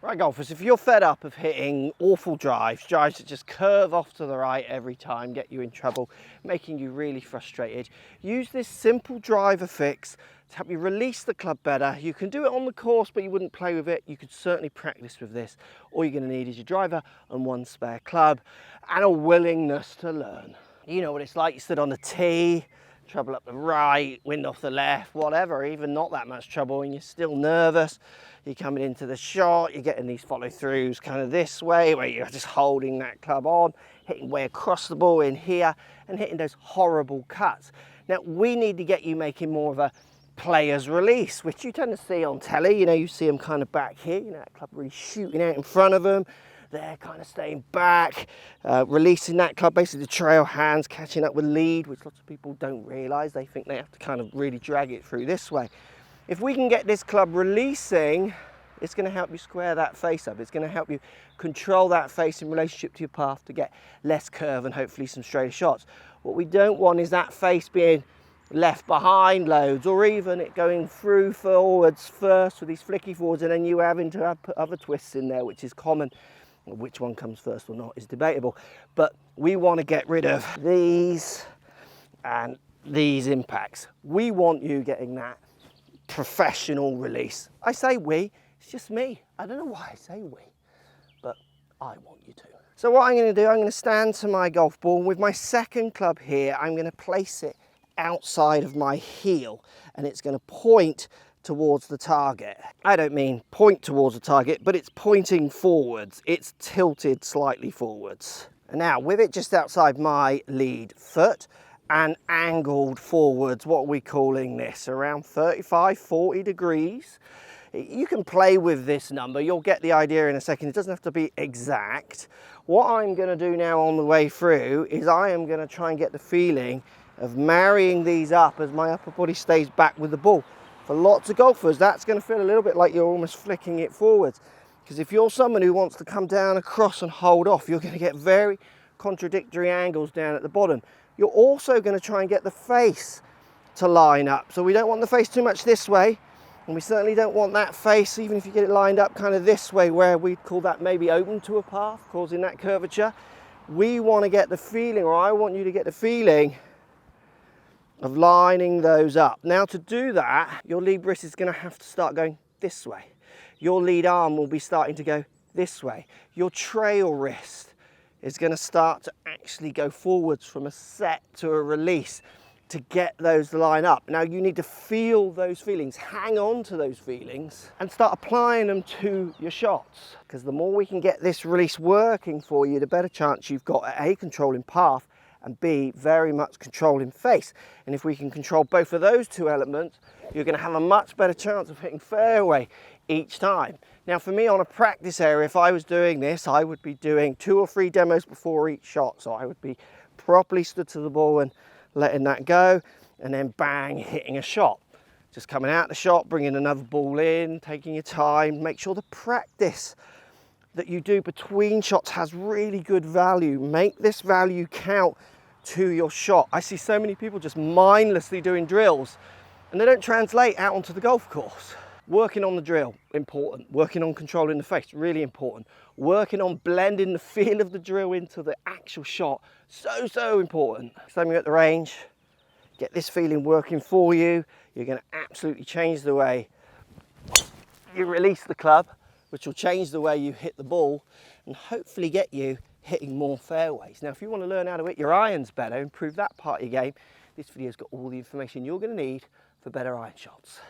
Right golfers, if you're fed up of hitting awful drives that just curve off to the right every time, get you in trouble, making you really frustrated, use this simple driver fix to help you release the club better. You can do it on the course, but you wouldn't play with it. You could certainly practice with this. All you're going to need is your driver and one spare club and a willingness to learn. You know what it's like, you stood on the tee, trouble up the right, wind off the left, whatever, even not that much trouble, and you're still nervous. You're coming into the shot, you're getting these follow throughs kind of this way, where you're just holding that club on, hitting way across the ball in here, and hitting those horrible cuts. Now, we need to get you making more of a player's release, which you tend to see on telly. You know, you see them kind of back here, you know, that club really shooting out in front of them. They're kind of staying back, releasing that club, basically the trail hands catching up with lead, which lots of people don't realise. They think they have to kind of really drag it through this way. If we can get this club releasing, it's going to help you square that face up. It's going to help you control that face in relationship to your path to get less curve and hopefully some straighter shots. What we don't want is that face being left behind loads, or even it going through forwards first with these flicky forwards and then you having to have put other twists in there, which is common. Which one comes first or not is debatable, but we want to get rid of these and these impacts. We want you getting that professional release. I say we, it's just me. I don't know why I say we, but I want you to. So what I'm going to do, I'm going to stand to my golf ball. With my second club here, I'm going to place it outside of my heel and it's going to point towards the target. I don't mean point towards the target, but it's pointing forwards. It's tilted slightly forwards. And now with it just outside my lead foot and angled forwards, what are we calling this? Around 35, 40 degrees. You can play with this number. You'll get the idea in a second. It doesn't have to be exact. What I'm going to do now on the way through is I am going to try and get the feeling of marrying these up as my upper body stays back with the ball. For lots of golfers, that's going to feel a little bit like you're almost flicking it forwards. Because if you're someone who wants to come down across and hold off, you're going to get very contradictory angles down at the bottom. You're also going to try and get the face to line up. So we don't want the face too much this way, and we certainly don't want that face, even if you get it lined up kind of this way, where we'd call that maybe open to a path, causing that curvature. We want to get the feeling, or I want you to get the feeling of lining those up. Now to do that, your lead wrist is going to have to start going this way. Your lead arm will be starting to go this way. Your trail wrist is going to start to actually go forwards from a set to a release to get those to line up. Now you need to feel those feelings, hang on to those feelings and start applying them to your shots. Because the more we can get this release working for you, the better chance you've got at A, controlling path, and B, very much controlling face. And if we can control both of those two elements, you're going to have a much better chance of hitting fairway each time. Now for me on a practice area, if I was doing this, I would be doing 2 or 3 demos before each shot. So I would be properly stood to the ball and letting that go, and then bang, hitting a shot. Just coming out the shot, bringing another ball in, taking your time. Make sure the practice that you do between shots has really good value. Make this value count to your shot. I see so many people just mindlessly doing drills and they don't translate out onto the golf course. Working on the drill, important. Working on controlling the face, really important. Working on blending the feel of the drill into the actual shot, so important. Same you're at the range, get this feeling working for you. You're going to absolutely change the way you release the club, which will change the way you hit the ball and hopefully get you hitting more fairways. Now, if you want to learn how to hit your irons better, improve that part of your game, this video's got all the information you're going to need for better iron shots.